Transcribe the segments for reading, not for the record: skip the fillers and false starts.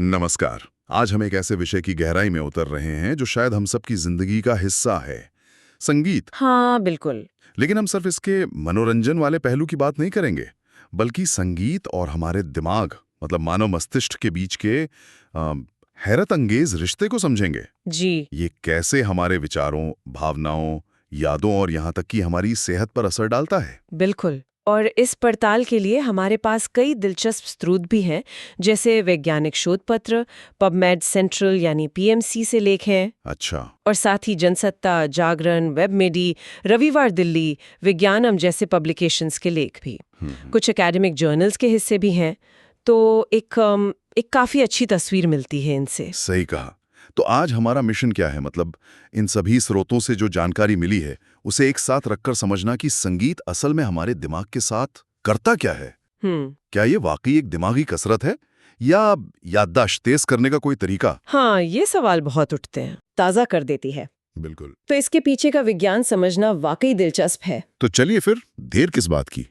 नमस्कार। आज हम एक ऐसे विषय की गहराई में उतर रहे हैं जो शायद हम सबकी जिंदगी का हिस्सा है, संगीत। हाँ, बिल्कुल। लेकिन हम सिर्फ इसके मनोरंजन वाले पहलू की बात नहीं करेंगे, बल्कि संगीत और हमारे दिमाग मतलब मानव मस्तिष्क के बीच के हैरत अंगेज रिश्ते को समझेंगे। जी, ये कैसे हमारे विचारों, भावनाओं, यादों और यहाँ तक कि हमारी सेहत पर असर डालता है। बिल्कुल। और इस पड़ताल के लिए हमारे पास कई दिलचस्प स्रोत भी हैं, जैसे वैज्ञानिक शोध पत्र, पबमेड सेंट्रल यानी पीएमसी से लेख हैं, अच्छा। और साथ ही जनसत्ता, जागरण, वेबमेडी, रविवार दिल्ली, विज्ञानम जैसे पब्लिकेशंस के लेख भी। कुछ एकेडमिक जर्नल्स के हिस्से भी हैं, तो एक काफी अच्छी तस्वीर मिलती है इनसे। सही कहा। तो आज हमारा मिशन क्या है, मतलब इन सभी स्रोतों से जो जानकारी मिली है उसे एक साथ रखकर समझना कि संगीत असल में हमारे दिमाग के साथ करता क्या है। क्या ये वाकई एक दिमागी कसरत है या याददाश्त तेज करने का कोई तरीका। हाँ, ये सवाल बहुत उठते हैं। ताज़ा कर देती है। बिल्कुल। तो इसके पीछे का विज्ञान समझना वाकई दिलचस्प है। तो चलिए फिर देर किस बात की,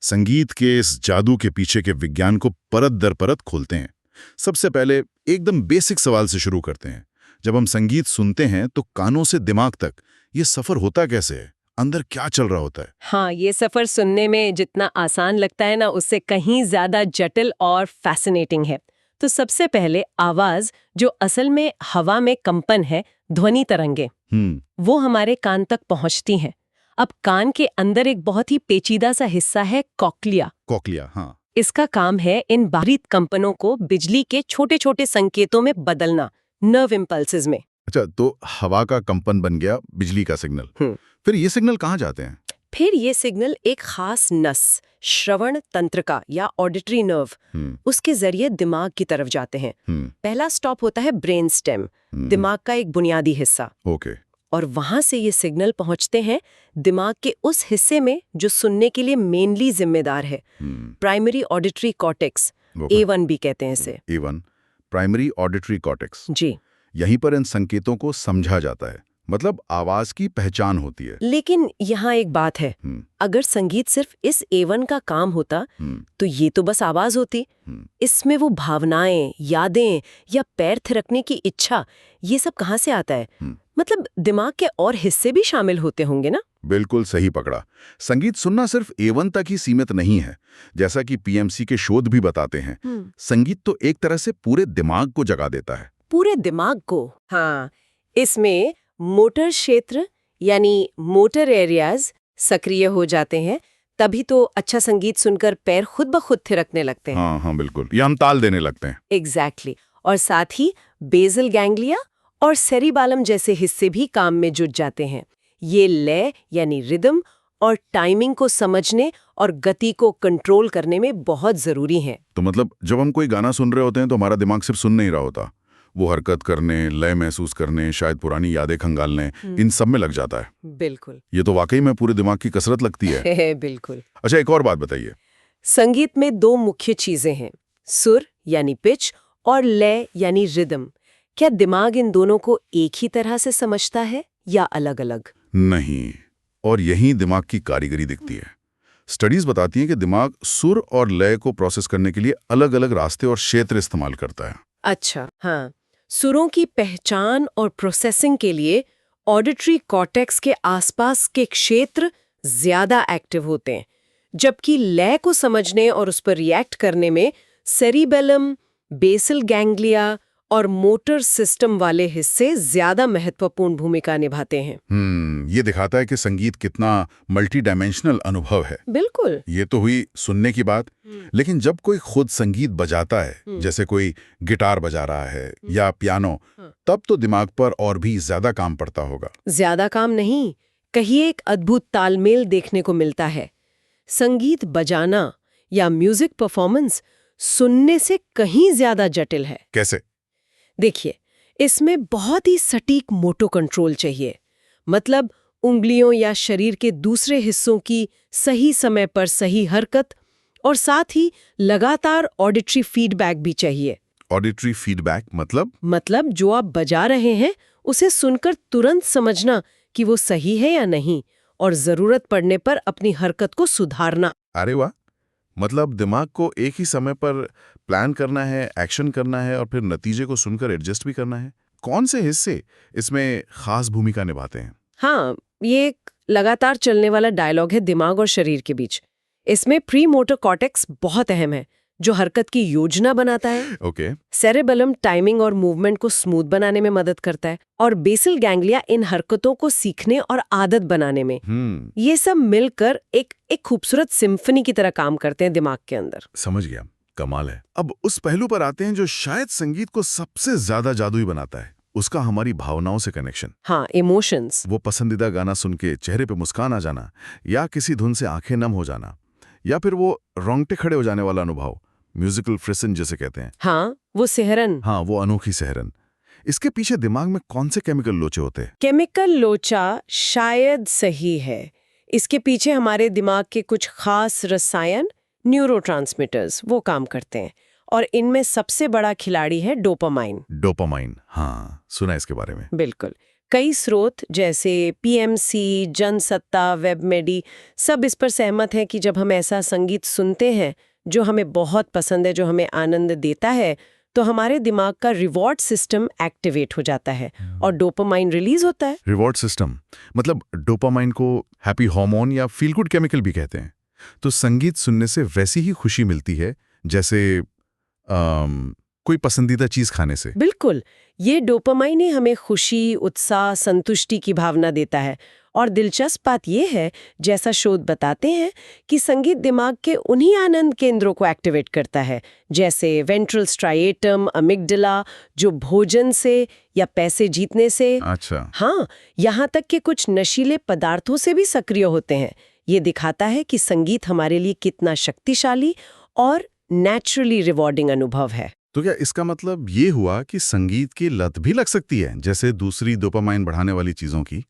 संगीत के इस जादू के पीछे के विज्ञान को परत दर परत खोलते हैं। सबसे पहले एकदम बेसिक सवाल से शुरू करते हैं। जब हम संगीत सुनते हैं तो कानों से दिमाग तक ये सफर होता कैसे है, अंदर क्या चल रहा होता है। हाँ, ये सफर सुनने में जितना आसान लगता है ना, उससे कहीं ज्यादा जटिल और फैसिनेटिंग है। तो सबसे पहले आवाज, जो असल में हवा में कंपन है, ध्वनि तरंगे, वो हमारे कान तक पहुंचती हैं। अब कान के अंदर एक बहुत ही पेचीदा सा हिस्सा है, कॉक्लिया। कॉक्लिया, हाँ। इसका काम है इन बाहरी कंपनों को बिजली के छोटे छोटे संकेतों में बदलना, नर्व इम्पल्सेस में। अच्छा, तो हवा का कंपन बन गया बिजली का सिग्नल। फिर ये सिग्नल कहाँ जाते हैं। फिर ये सिग्नल एक खास नस, श्रवण तंत्रिका या ऑडिटरी नर्व, उसके जरिए दिमाग की तरफ जाते हैं। पहला स्टॉप होता है ब्रेन स्टेम, दिमाग का एक बुनियादी हिस्सा। ओके। और वहां से ये सिग्नल पहुंचते हैं दिमाग के उस हिस्से में जो सुनने के लिए मेनली जिम्मेदार है, प्राइमरी ऑडिटरी कॉर्टेक्स, A1 भी कहते हैं इसे। A1, primary auditory cortex. जी। यहीं पर इन संकेतों को समझा जाता है, मतलब आवाज की पहचान होती है। लेकिन यहाँ एक बात है, अगर संगीत सिर्फ इस A1 का काम होता तो ये तो बस आवाज होती। इसमें वो भावनाएं, यादें या पैर थिरकने की इच्छा, ये सब कहाँ से आता है। मतलब दिमाग के और हिस्से भी शामिल होते होंगे ना। बिल्कुल सही पकड़ा। संगीत सुनना सिर्फ A1 तक ही सीमित नहीं है, जैसा कि पीएमसी के शोध भी बताते हैं। संगीत तो एक तरह से पूरे दिमाग को जगा देता है। पूरे दिमाग को। हाँ, इसमें मोटर क्षेत्र यानी मोटर एरियाज सक्रिय हो जाते हैं, तभी तो अच्छा संगीत सुनकर पैर खुद ब खुद थिरकने लगते हैं। हाँ, बिल्कुल, या हम ताल देने लगते हैं। एग्जैक्टली। और साथ ही बेसल गैंग्लिया और सेरिबालम जैसे हिस्से भी काम में जुट जाते हैं। ये लय यानी रिदम और टाइमिंग को समझने और गति को कंट्रोल करने में बहुत जरूरी हैं। तो मतलब जब हम कोई गाना सुन रहे होते हैं तो हमारा दिमाग सिर्फ सुन नहीं रहा होता, वो हरकत करने, लय महसूस करने, शायद पुरानी यादें खंगालने, इन सब में लग जाता है। बिल्कुल। ये तो वाकई में पूरे दिमाग की कसरत लगती है। बिल्कुल। अच्छा, एक और बात बताइए। संगीत में दो मुख्य चीजें हैं, सुर यानी पिच और लय यानी रिदम। क्या दिमाग इन दोनों को एक ही तरह से समझता है या अलग-अलग? नहीं, और यही दिमाग की कारीगरी दिखती है। स्टडीज बताती हैं कि दिमाग सुर और लय को प्रोसेस करने के लिए अलग-अलग रास्ते और क्षेत्र इस्तेमाल करता है। अच्छा, हाँ। सुरों की पहचान और प्रोसेसिंग के लिए ऑडिटरी कॉर्टेक्स के आसपास के क्षेत्र ज्यादा एक्टिव होते हैं, जबकि लय को समझने और उस पर रिएक्ट करने में सेरिबेलम, बेसल गैंग्लिया और मोटर सिस्टम वाले हिस्से ज्यादा महत्वपूर्ण भूमिका निभाते हैं। ये दिखाता है कि संगीत कितना मल्टी डायमेंशनल अनुभव है। बिल्कुल। ये तो हुई सुनने की बात, लेकिन जब कोई खुद संगीत बजाता है, जैसे कोई गिटार बजा रहा है या पियानो, तब तो दिमाग पर और भी ज्यादा काम पड़ता होगा। ज्यादा काम नहीं, कहीं एक अद्भुत तालमेल देखने को मिलता है। संगीत बजाना या म्यूजिक परफॉर्मेंस सुनने से कहीं ज्यादा जटिल है। कैसे? देखिए, इसमें बहुत ही सटीक मोटो कंट्रोल चाहिए, मतलब उंगलियों या शरीर के दूसरे हिस्सों की सही समय पर सही हरकत, और साथ ही लगातार ऑडिटरी फीडबैक भी चाहिए। ऑडिटरी फीडबैक मतलब जो आप बजा रहे हैं उसे सुनकर तुरंत समझना कि वो सही है या नहीं, और जरूरत पड़ने पर अपनी हरकत को सुधारना। अरे वाह, मतलब दिमाग को एक ही समय पर प्लान करना है, एक्शन करना है और फिर नतीजे को सुनकर एडजस्ट भी करना है। कौन से हिस्से इसमें खास भूमिका निभाते हैं? हाँ, ये एक लगातार चलने वाला डायलॉग है दिमाग और शरीर के बीच। इसमें प्री मोटर कॉर्टेक्स बहुत अहम है, जो हरकत की योजना बनाता है। ओके। सेरेबेलम टाइमिंग और मूवमेंट को स्मूथ बनाने में मदद करता है, और बेसल गैंग्लिया इन हरकतों को सीखने और आदत बनाने में। ये सब मिलकर एक खूबसूरत सिम्फनी की तरह काम करते हैं दिमाग के अंदर। समझ गया, कमाल है। अब उस पहलू पर आते हैं जो शायद संगीत को सबसे ज्यादा जादुई बनाता है, उसका हमारी भावनाओं से कनेक्शन। हाँ, इमोशंस। वो पसंदीदा गाना सुन के चेहरे पे मुस्कान आ जाना, या किसी धुन से आंखें नम हो जाना, या फिर वो रोंगटे खड़े हो जाने वाला अनुभव, म्यूजिकल फ्रिसन जिसे कहते हैं। हाँ, वो सिहरन। हाँ, वो अनोखी सहरन। इसके पीछे दिमाग में कौन से केमिकल लोचे होते हैं? केमिकल लोचा शायद सही है। इसके पीछे हमारे दिमाग के कुछ खास रसायन, न्यूरोट्रांसमीटर्स, वो काम करते हैं, और इनमें सबसे बड़ा खिलाड़ी है डोपामाइन। डोपामाइन, हाँ, सुना है इसके बारे में। बिल्कुल। कई स्रोत जैसे पीएमसी, जनसत्ता, वेबमेडी सब इस पर सहमत हैं कि जब हम ऐसा संगीत सुनते हैं जो हमें बहुत पसंद है, जो हमें आनंद देता है, तो हमारे दिमाग का रिवॉर्ड सिस्टम एक्टिवेट हो जाता है और डोपामाइन रिलीज होता है। रिवॉर्ड सिस्टम, मतलब डोपामाइन को हैप्पी हार्मोन या फील गुड केमिकल भी कहते हैं। तो संगीत सुनने से वैसी ही खुशी मिलती है जैसे कोई पसंदीदा चीज खाने से। बिल्कुल, ये डोपामाइन ही हमें खुशी, उत्साह, संतुष्टि की भावना देता है। और दिलचस्प बात यह है, जैसा शोध बताते हैं, कि संगीत दिमाग के उन्हीं आनंद केंद्रों को एक्टिवेट करता है, जैसे वेंट्रल स्ट्राइएटम, अमिगडाला, जो भोजन से या पैसे जीतने से, अच्छा, हाँ, यहाँ तक कि कुछ नशीले पदार्थों से भी सक्रिय होते हैं। ये दिखाता है कि संगीत हमारे लिए कितना शक्तिशाली और नेचुरली रिवॉर्डिंग अनुभव है। तो क्या इसका मतलब ये हुआ कि संगीत की लत भी लग सकती है, जैसे दूसरी डोपामाइन बढ़ाने वाली चीजों की?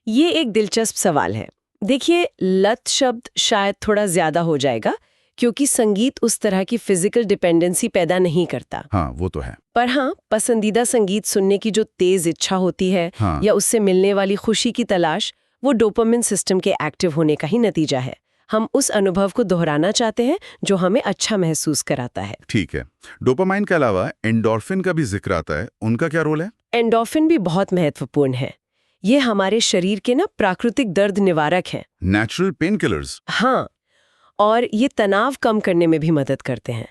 ये एक दिलचस्प सवाल है। देखिए, लत शब्द शायद थोड़ा ज्यादा हो जाएगा, क्योंकि संगीत उस तरह की फिजिकल डिपेंडेंसी पैदा नहीं करता। हाँ, वो तो है। पर हाँ, पसंदीदा संगीत सुनने की जो तेज इच्छा होती है, हाँ। या उससे मिलने वाली खुशी की तलाश, वो डोपामिन सिस्टम के एक्टिव होने का ही नतीजा है। हम उस अनुभव को दोहराना चाहते हैं जो हमें अच्छा महसूस कराता है। ठीक है। डोपामाइन के अलावा एंडोर्फिन का भी जिक्र आता है, उनका क्या रोल है? एंडोर्फिन भी बहुत महत्वपूर्ण है। ये हमारे शरीर के प्राकृतिक दर्द निवारक हैं। Natural pain killers. हाँ, और ये तनाव कम करने में भी मदद करते हैं।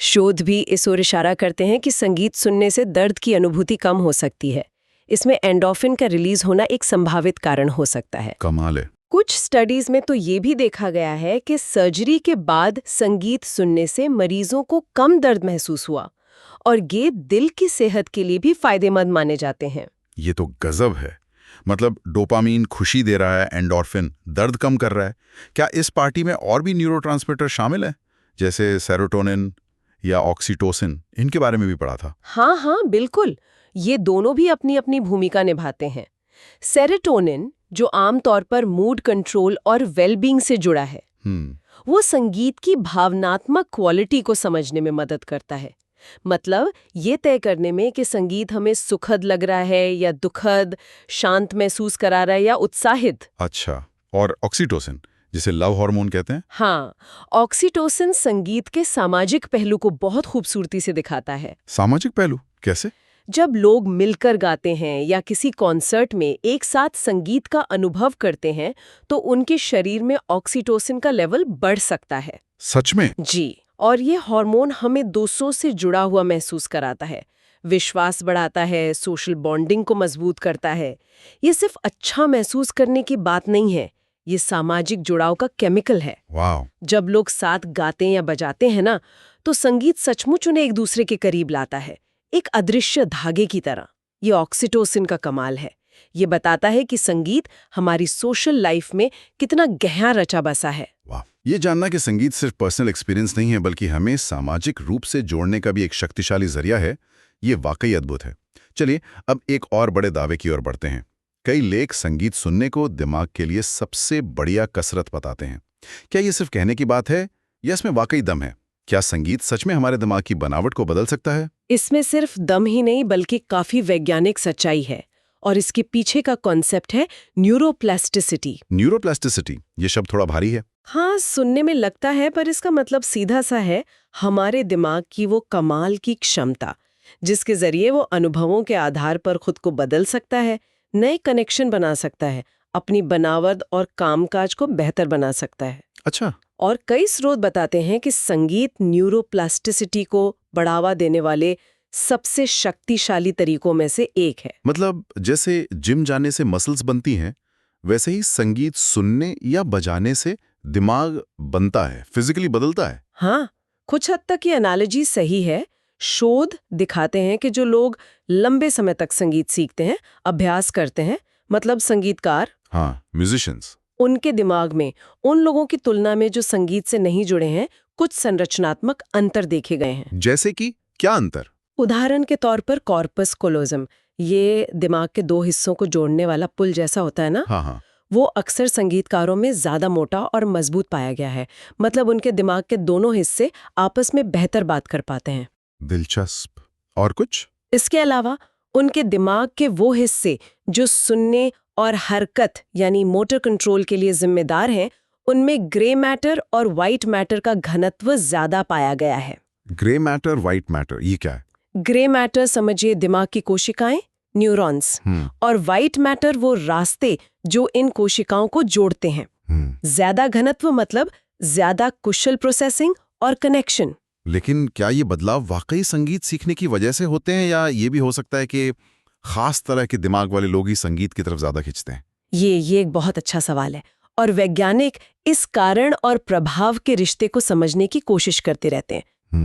शोध भी इस ओर इशारा करते हैं कि संगीत सुनने से दर्द की अनुभूति कम हो सकती है। इसमें एंडोर्फिन का रिलीज होना एक संभावित कारण हो सकता है। कमाल है। कुछ स्टडीज में तो ये भी देखा गया है कि सर्जरी के बाद संगीत सुनने से मरीजों को कम दर्द महसूस हुआ, और ये दिल की सेहत के लिए भी फायदेमंद माने जाते हैं। ये तो गजब है। मतलब डोपामीन खुशी दे रहा है, एंडोर्फिन दर्द कम कर रहा है। क्या इस पार्टी में और भी न्यूरोट्रांसमीटर शामिल है, जैसे सेरोटोनिन या ऑक्सीटोसिन? इनके बारे में भी पढ़ा था। हाँ हाँ, बिल्कुल। ये दोनों भी अपनी अपनी भूमिका निभाते हैं। सेरोटोनिन, जो आमतौर पर मूड कंट्रोल और वेलबींग से जुड़ा है, वो संगीत की भावनात्मक क्वालिटी को समझने में मदद करता है। मतलब ये तय करने में कि संगीत हमें सुखद लग रहा है या दुखद, शांत महसूस करा रहा है या उत्साहित। अच्छा, और ऑक्सीटोसिन, जिसे लव हार्मोन कहते हैं? हाँ, ऑक्सीटोसिन संगीत के सामाजिक पहलू को बहुत खूबसूरती से दिखाता है। सामाजिक पहलू कैसे? जब लोग मिलकर गाते हैं या किसी कॉन्सर्ट में एक साथ संगीत का अनुभव करते हैं, तो उनके शरीर में ऑक्सीटोसिन का लेवल बढ़ सकता है। सच में? जी, और ये हार्मोन हमें दूसरों से जुड़ा हुआ महसूस कराता है, विश्वास बढ़ाता है, सोशल बॉन्डिंग को मजबूत करता है। ये सिर्फ अच्छा महसूस करने की बात नहीं है, ये सामाजिक जुड़ाव का केमिकल है। वाह! जब लोग साथ गाते या बजाते हैं ना, तो संगीत सचमुच उन्हें एक दूसरे के करीब लाता है, एक अदृश्य धागे की तरह। ये ऑक्सीटोसिन का कमाल है। ये बताता है कि संगीत हमारी सोशल लाइफ में कितना गहरा रचा बसा है। वाह! ये जानना कि संगीत सिर्फ पर्सनल एक्सपीरियंस नहीं है, बल्कि हमें सामाजिक रूप से जोड़ने का भी एक शक्तिशाली जरिया है, ये वाकई अद्भुत है। चलिए, अब एक और बड़े दावे की ओर बढ़ते हैं। कई लेख संगीत सुनने को दिमाग के लिए सबसे बढ़िया कसरत बताते हैं। क्या ये सिर्फ कहने की बात है या इसमें वाकई दम है? क्या संगीत सच में हमारे दिमाग की बनावट को बदल सकता है? इसमें सिर्फ दम ही नहीं, बल्कि काफी वैज्ञानिक सच्चाई है, और इसके पीछे का कॉन्सेप्ट है न्यूरोप्लास्टिसिटी। न्यूरोप्लास्टिसिटी, ये शब्द थोड़ा भारी है। हाँ, सुनने में लगता है, पर इसका मतलब सीधा सा है, हमारे दिमाग की वो कमाल की क्षमता, जिसके जरिए वो अनुभवों के आधार पर खुद को बदल सकता है, नए कनेक्शन बना सकता है, अपनी बनावट और कामकाज को बेहतर बना सकता है। अच्छा। और कई स्रोत बताते हैं कि संगीत न्यूरोप्लास्टिसिटी को बढ़ावा देने वाले सबसे शक्तिशाली तरीकों में से एक है। मतलब जैसे जिम जाने से मसल्स बनती हैं, वैसे ही संगीत सुनने या बजाने से दिमाग बनता है, फिजिकली बदलता है। हाँ, कुछ हद तक ये एनालॉजी सही है। शोध दिखाते हैं कि जो लोग लंबे समय तक संगीत सीखते हैं, अभ्यास करते हैं, मतलब संगीतकार, हाँ, म्यूजिशियंस। उनके दिमाग में उन लोगों की तुलना में जो संगीत से नहीं जुड़े हैं, कुछ संरचनात्मक अंतर देखे गए हैं। जैसे कि क्या अंतर? उदाहरण के तौर पर कॉर्पस कोलोजम, ये दिमाग के दो हिस्सों को जोड़ने वाला पुल जैसा होता है ना, हाँ हाँ। वो अक्सर संगीतकारों में ज्यादा मोटा और मजबूत पाया गया है। मतलब उनके दिमाग के दोनों हिस्से आपस में बेहतर बात कर पाते हैं। दिलचस्प। और कुछ? इसके अलावा उनके दिमाग के वो हिस्से जो सुनने और हरकत यानी मोटर कंट्रोल के लिए जिम्मेदार हैं, उनमें ग्रे मैटर और वाइट मैटर का घनत्व ज्यादा पाया गया है। ग्रे मैटर, व्हाइट मैटर, ये क्या है? ग्रे मैटर समझिए दिमाग की कोशिकाएं, न्यूरॉन्स, और वाइट मैटर वो रास्ते जो इन कोशिकाओं को जोड़ते हैं। ज्यादा घनत्व मतलब ज्यादा कुशल प्रोसेसिंग और कनेक्शन। लेकिन क्या ये बदलाव वाकई संगीत सीखने की वजह से होते हैं, या ये भी हो सकता है कि खास तरह के दिमाग वाले लोग ही संगीत की तरफ ज्यादा खींचते हैं? ये एक बहुत अच्छा सवाल है, और वैज्ञानिक इस कारण और प्रभाव के रिश्ते को समझने की कोशिश करते रहते हैं।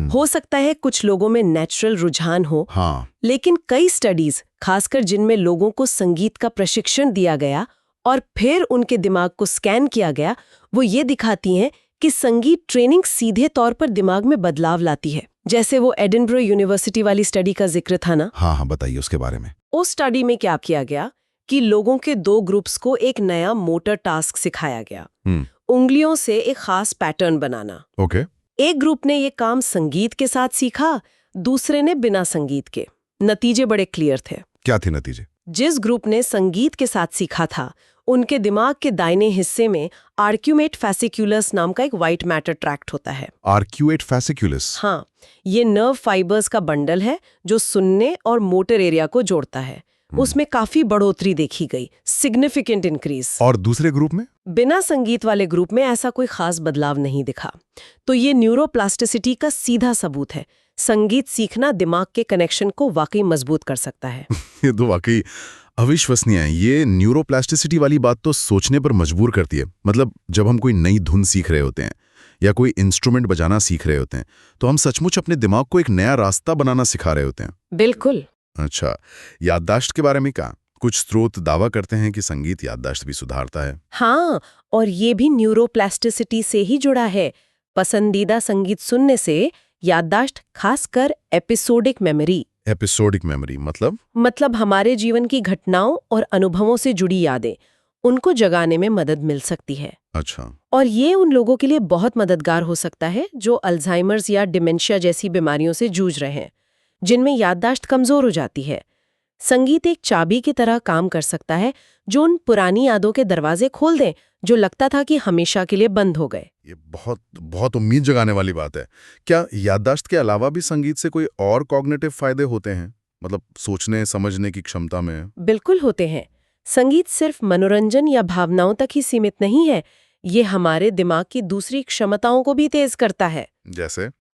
हो सकता है कुछ लोगों में नेचुरल रुझान हो, हाँ। लेकिन कई स्टडीज, खासकर जिनमें लोगों को संगीत का प्रशिक्षण दिया गया और फिर उनके दिमाग को स्कैन किया गया, वो ये दिखाती हैं कि संगीत ट्रेनिंग सीधे तौर पर दिमाग में बदलाव लाती है। जैसे वो एडिनबरो यूनिवर्सिटी वाली स्टडी का जिक्र था ना। हाँ, बताइए उसके बारे में। उस स्टडी में क्या किया गया कि लोगों के दो ग्रुप्स को एक नया मोटर टास्क सिखाया गया, उंगलियों से एक खास पैटर्न बनाना। ओके। एक ग्रुप ने ये काम संगीत के साथ सीखा, दूसरे ने बिना संगीत के। नतीजे बड़े क्लियर थे। क्या थे नतीजे? जिस ग्रुप ने संगीत के साथ सीखा था, उनके दिमाग के दाहिने हिस्से में आर्क्यूमेट फैसिक्युलस नाम का एक व्हाइट मैटर ट्रैक्ट होता है। आर्क्यूएट फैसिक्युलस? हाँ, ये नर्व फाइबर्स का बंडल है जो सुनने और मोटर एरिया को जोड़ता है। उसमें काफी बढ़ोतरी देखी गई, सिग्निफिकेंट इंक्रीज। और दूसरे ग्रुप में? बिना संगीत वाले ग्रुप में ऐसा कोई खास बदलाव नहीं दिखा। तो ये न्यूरोप्लास्टिसिटी का सीधा सबूत है। संगीत सीखना दिमाग के कनेक्शन को वाकई मजबूत कर सकता है। ये तो वाकई अविश्वसनीय है। ये न्यूरोप्लास्टिसिटी वाली बात तो सोचने पर मजबूर करती है। मतलब जब हम कोई नई धुन सीख रहे होते हैं या कोई इंस्ट्रूमेंट बजाना सीख रहे होते हैं, तो हम सचमुच अपने दिमाग को एक नया रास्ता बनाना सिखा रहे होते हैं। बिल्कुल। अच्छा, याददाश्त के बारे में क्या? कुछ स्रोत दावा करते हैं कि संगीत याददाश्त भी सुधारता है। हाँ, और ये भी न्यूरोप्लास्टिसिटी से ही जुड़ा है। पसंदीदा संगीत सुनने से याददाश्त, खासकर एपिसोडिक मेमोरी। एपिसोडिक मेमोरी मतलब हमारे जीवन की घटनाओं और अनुभवों से जुड़ी यादें, उनको जगाने में मदद मिल सकती है। अच्छा। और ये उन लोगों के लिए बहुत मददगार हो सकता है जो अल्जाइमर्स या डिमेंशिया जैसी बीमारियों से जूझ रहे हैं, जिनमें याददाश्त कमजोर हो जाती है। संगीत एक चाबी की तरह काम कर सकता है जो उन पुरानी यादों के दरवाजे खोल दें जो लगता था कि हमेशा के लिए बंद हो गए। ये बहुत बहुत उम्मीद जगाने वाली बात है। क्या याददाश्त के अलावा भी संगीत से कोई और कॉग्निटिव फायदे होते हैं? मतलब सोचने समझने की क्षमता में? बिल्कुल होते हैं। संगीत सिर्फ मनोरंजन या भावनाओं तक ही सीमित नहीं है, ये हमारे दिमाग की दूसरी क्षमताओं को भी तेज करता है।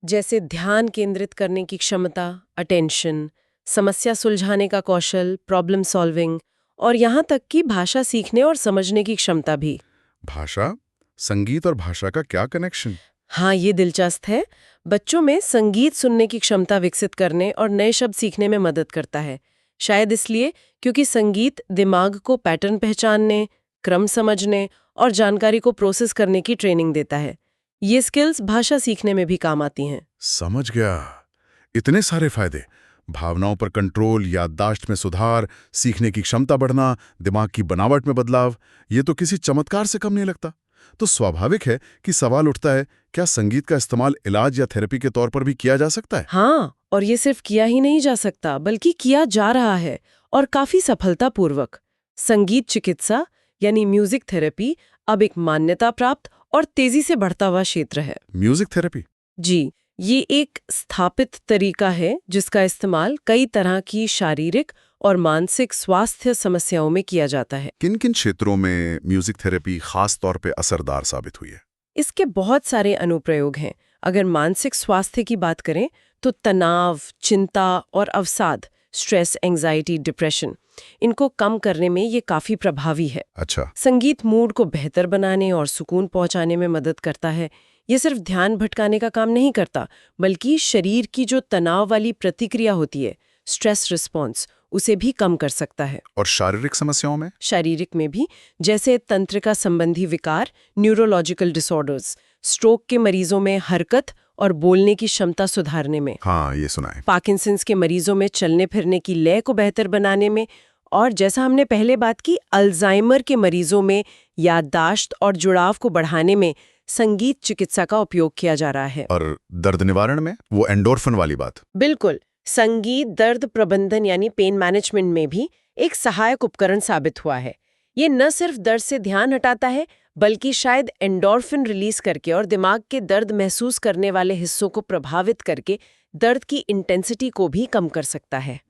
जैसे ध्यान केंद्रित करने की क्षमता, अटेंशन, समस्या सुलझाने का कौशल, प्रॉब्लम सॉल्विंग, और यहाँ तक कि भाषा सीखने और समझने की क्षमता भी। भाषा? संगीत और भाषा का क्या कनेक्शन? हाँ, ये दिलचस्प है। बच्चों में संगीत सुनने की क्षमता विकसित करने और नए शब्द सीखने में मदद करता है। शायद इसलिए क्योंकि संगीत दिमाग को पैटर्न पहचानने, क्रम समझने और जानकारी को प्रोसेस करने की ट्रेनिंग देता है। ये स्किल्स भाषा सीखने में भी काम आती हैं। समझ गया। इतने सारे फायदे, भावनाओं पर कंट्रोल, याददाश्त में सुधार, सीखने की क्षमता बढ़ना, दिमाग की बनावट में बदलाव, ये तो किसी चमत्कार से कम नहीं लगता। तो स्वाभाविक है कि सवाल उठता है, क्या संगीत का इस्तेमाल इलाज या थेरेपी के तौर पर भी किया जा सकता है? हाँ, और ये सिर्फ किया ही नहीं जा सकता, बल्कि किया जा रहा है, और काफी सफलतापूर्वक। संगीत चिकित्सा यानी म्यूजिक थेरेपी अब एक मान्यता प्राप्त और तेजी से बढ़ता हुआ क्षेत्र है। Music therapy? जी, ये एक स्थापित तरीका है जिसका इस्तेमाल कई तरह की शारीरिक और मानसिक स्वास्थ्य समस्याओं में किया जाता है। किन किन क्षेत्रों में म्यूजिक थेरेपी खास तौर पे असरदार साबित हुई है? इसके बहुत सारे अनुप्रयोग हैं। अगर मानसिक स्वास्थ्य की बात करें तो तनाव, चिंता और अवसाद, स्ट्रेस, एंजाइटी, डिप्रेशन, इनको कम करने में ये काफी प्रभावी है। अच्छा। संगीत मूड को बेहतर बनाने और सुकून पहुंचाने में मदद करता है। ये सिर्फ ध्यान भटकाने का काम नहीं करता, बल्कि शरीर की जो तनाव वाली प्रतिक्रिया होती है, स्ट्रेस रिस्पॉन्स, उसे भी कम कर सकता है। और शारीरिक समस्याओं में? शारीरिक में भी, जैसे तंत्रिका संबंधी विकार, न्यूरोलॉजिकल डिसऑर्डर्स, स्ट्रोक के मरीजों में हरकत और बोलने की क्षमता सुधारने में, हाँ, ये सुना है। पार्किंसंस के मरीजों में चलने फिरने की लय को बेहतर बनाने में, और जैसा हमने पहले बात की, अल्जाइमर के मरीजों में याददाश्त और जुड़ाव को बढ़ाने में संगीत चिकित्सा का उपयोग किया जा रहा है। और दर्द निवारण में वो एंडोर्फिन वाली बात? बिल्कुल, संगीत दर्द प्रबंधन यानी पेन मैनेजमेंट में भी एक सहायक उपकरण साबित हुआ है। ये न सिर्फ दर्द से ध्यान हटाता है, बल्कि शायद एंडोर्फिन रिलीज करके और दिमाग के दर्द महसूस करने वाले हिस्सों को प्रभावित करके दर्द की इंटेंसिटी को भी कम कर सकता है।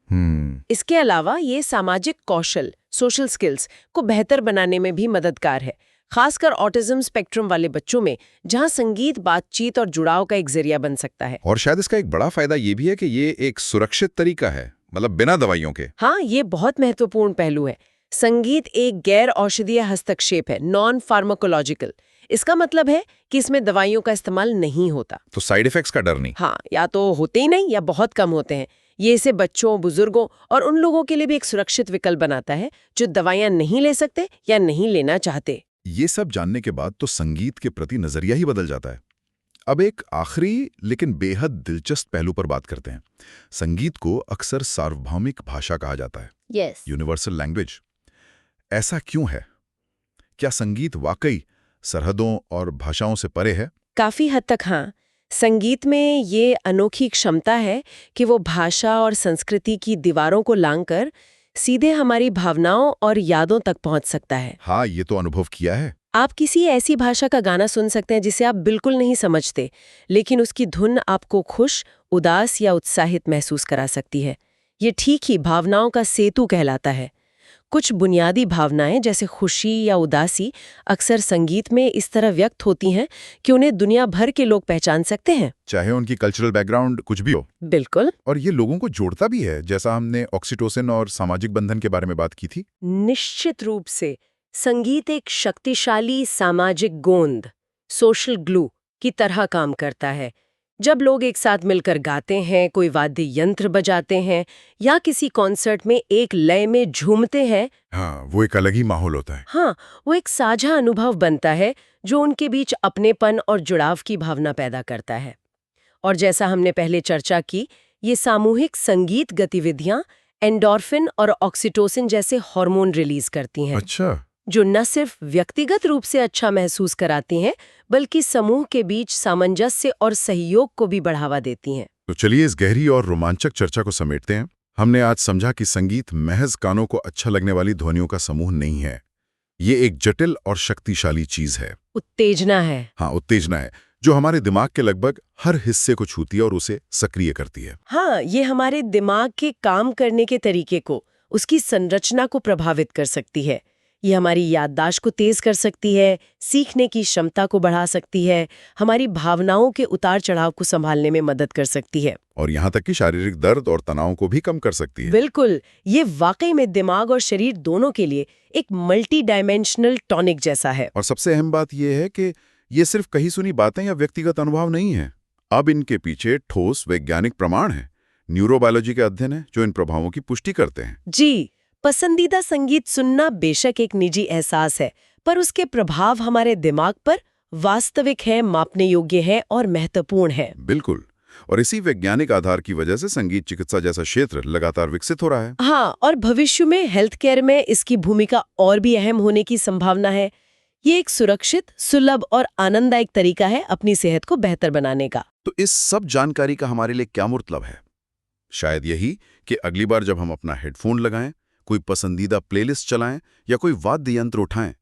इसके अलावा ये सामाजिक कौशल, सोशल स्किल्स को बेहतर बनाने में भी मददगार है, खासकर ऑटिज्म स्पेक्ट्रम वाले बच्चों में, जहां संगीत बातचीत और जुड़ाव का एक जरिया बन सकता है। और शायद इसका एक बड़ा फायदा ये भी है कि ये एक सुरक्षित तरीका है, मतलब बिना दवाइयों के। हाँ, ये बहुत महत्वपूर्ण पहलू है। संगीत एक गैर औषधीय हस्तक्षेप है, नॉन फार्माकोलॉजिकल। इसका मतलब है कि इसमें दवाइयों का इस्तेमाल नहीं होता। तो साइड इफेक्ट्स का डर नहीं? हाँ, या तो होते ही नहीं या बहुत कम होते हैं। ये इसे बच्चों, बुजुर्गों और उन लोगों के लिए भी एक सुरक्षित विकल्प बनाता है जो दवाइयां नहीं ले सकते या नहीं लेना चाहते। ये सब जानने के बाद तो संगीत के प्रति नजरिया ही बदल जाता है। अब एक आखिरी लेकिन बेहद दिलचस्प पहलू पर बात करते हैं। संगीत को अक्सर सार्वभौमिक भाषा कहा जाता है, यस। Universal language. ऐसा क्यों है? क्या संगीत वाकई सरहदों और भाषाओं से परे है? काफी हद तक हाँ। संगीत में ये अनोखी क्षमता है कि वो भाषा और संस्कृति की दीवारों को लांघकर सीधे हमारी भावनाओं और यादों तक पहुंच सकता है। हाँ, ये तो अनुभव किया है। आप किसी ऐसी भाषा का गाना सुन सकते हैं जिसे आप बिल्कुल नहीं समझते, लेकिन उसकी धुन आपको खुश, उदास या उत्साहित महसूस करा सकती है। ये ठीक ही भावनाओं का सेतु कहलाता है। कुछ बुनियादी भावनाएं जैसे खुशी या उदासी अक्सर संगीत में इस तरह व्यक्त होती हैं कि उन्हें दुनिया भर के लोग पहचान सकते हैं, चाहे उनकी कल्चरल बैकग्राउंड कुछ भी हो। बिल्कुल। और ये लोगों को जोड़ता भी है, जैसा हमने ऑक्सीटोसिन और सामाजिक बंधन के बारे में बात की थी। निश्चित रूप से संगीत एक शक्तिशाली सामाजिक गोंद, सोशल ग्लू की तरह काम करता है। जब लोग एक साथ मिलकर गाते हैं, कोई वाद्य यंत्र बजाते हैं या किसी कॉन्सर्ट में एक लय में झूमते हैं, हाँ, वो एक अलग ही माहौल होता है। हाँ, वो एक साझा अनुभव बनता है जो उनके बीच अपनेपन और जुड़ाव की भावना पैदा करता है। और जैसा हमने पहले चर्चा की, ये सामूहिक संगीत गतिविधियां एंडोर्फिन और ऑक्सीटोसिन जैसे हार्मोन रिलीज करती हैं। अच्छा। जो न सिर्फ व्यक्तिगत रूप से अच्छा महसूस कराती हैं, बल्कि समूह के बीच सामंजस्य और सहयोग को भी बढ़ावा देती हैं। तो चलिए इस गहरी और रोमांचक चर्चा को समेटते हैं। हमने आज समझा कि संगीत महज कानों को अच्छा लगने वाली ध्वनियों का समूह नहीं है। ये एक जटिल और शक्तिशाली चीज है। उत्तेजना है। हाँ, उत्तेजना है, जो हमारे दिमाग के लगभग हर हिस्से को छूती है और उसे सक्रिय करती है। हाँ, ये हमारे दिमाग के काम करने के तरीके को, उसकी संरचना को प्रभावित कर सकती है। ये हमारी याददाश्त को तेज कर सकती है, सीखने की क्षमता को बढ़ा सकती है, हमारी भावनाओं के उतार चढ़ाव को संभालने में मदद कर सकती है, और यहाँ तक कि शारीरिक दर्द और तनाव को भी कम कर सकती है। बिल्कुल। ये वाकई में दिमाग और शरीर दोनों के लिए एक मल्टी डायमेंशनल टॉनिक जैसा है। और सबसे अहम बात यह है कि ये सिर्फ कही सुनी बातें या व्यक्तिगत अनुभव नहीं है। अब इनके पीछे ठोस वैज्ञानिक प्रमाण है, न्यूरोबायोलॉजी के अध्ययन है जो इन प्रभावों की पुष्टि करते हैं। जी, पसंदीदा संगीत सुनना बेशक एक निजी एहसास है, पर उसके प्रभाव हमारे दिमाग पर वास्तविक है, मापने योग्य है और महत्वपूर्ण है। बिल्कुल। और इसी वैज्ञानिक आधार की वजह से संगीत चिकित्सा जैसा क्षेत्र लगातार विकसित हो रहा है। हाँ, और भविष्य में हेल्थ केयर में इसकी भूमिका और भी अहम होने की संभावना है। ये एक सुरक्षित, सुलभ और आनंददायक तरीका है अपनी सेहत को बेहतर बनाने का। तो इस सब जानकारी का हमारे लिए क्या मतलब है? शायद यही कि अगली बार जब हम अपना हेडफोन लगाएं, कोई पसंदीदा प्लेलिस्ट चलाएं या कोई वाद्य यंत्र उठाएं,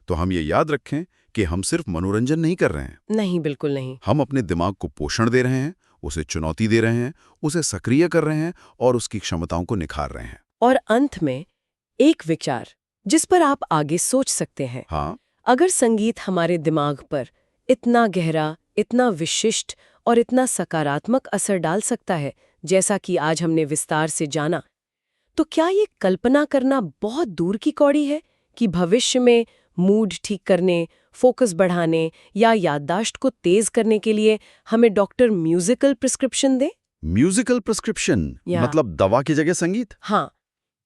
तो हम ये याद रखें कि हम सिर्फ मनोरंजन नहीं कर रहे हैं, नहीं, बिल्कुल नहीं। हम अपने दिमाग को पोषण दे रहे हैं, उसे चुनौती दे रहे हैं, उसे सक्रिय कर रहे हैं और उसकी क्षमताओं को निखार रहे हैं। और अंत में एक विचार जिस पर आप आगे सोच सकते हैं। हाँ, अगर संगीत हमारे दिमाग पर इतना गहरा, इतना विशिष्ट और इतना सकारात्मक असर डाल सकता है, जैसा कि आज हमने विस्तार से जाना, तो क्या ये कल्पना करना बहुत दूर की कौड़ी है कि भविष्य में मूड ठीक करने, फोकस बढ़ाने या याददाश्त को तेज करने के लिए हमें डॉक्टर म्यूजिकल प्रिस्क्रिप्शन दे? म्यूजिकल प्रिस्क्रिप्शन या मतलब दवा की जगह संगीत? हाँ,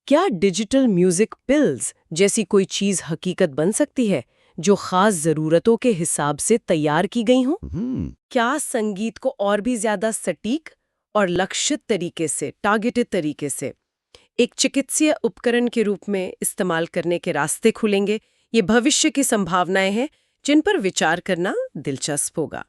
क्या डिजिटल म्यूजिक पिल्स जैसी कोई चीज हकीकत बन सकती है जो खास जरूरतों के हिसाब से तैयार की गई हो? क्या संगीत को और भी ज्यादा सटीक और लक्षित तरीके से, टारगेटेड तरीके से एक चिकित्सीय उपकरण के रूप में इस्तेमाल करने के रास्ते खुलेंगे? ये भविष्य की संभावनाएं हैं जिन पर विचार करना दिलचस्प होगा।